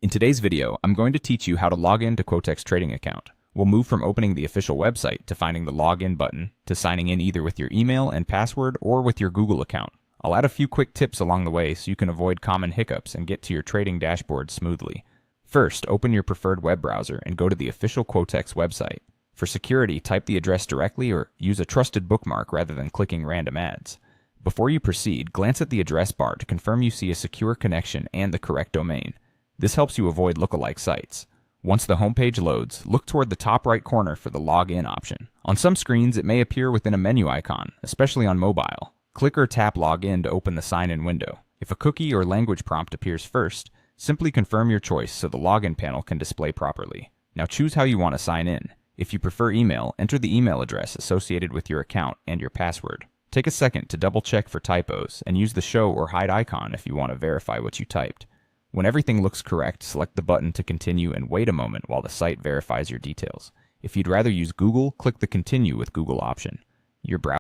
In today's video, I'm going to teach you how to log in to Quotex trading account. We'll move from opening the official website to finding the login button to signing in either with your email and password or with your Google account. I'll add a few quick tips along the way so you can avoid common hiccups and get to your trading dashboard smoothly. First, open your preferred web browser and go to the official Quotex website. For security, type the address directly or use a trusted bookmark rather than clicking random ads. Before you proceed, glance at the address bar to confirm you see a secure connection and the correct domain. This helps you avoid lookalike sites. Once the homepage loads, look toward the top right corner for the Login option. On some screens, it may appear within a menu icon, especially on mobile. Click or tap Login to open the sign-in window. If a cookie or language prompt appears first, simply confirm your choice so the login panel can display properly. Now choose how you want to sign in. If you prefer email, enter the email address associated with your account and your password. Take a second to double-check for typos and use the show or hide icon if you want to verify what you typed. When everything looks correct, select the button to continue and wait a moment while the site verifies your details. If you'd rather use Google, click the Continue with Google option. Your browser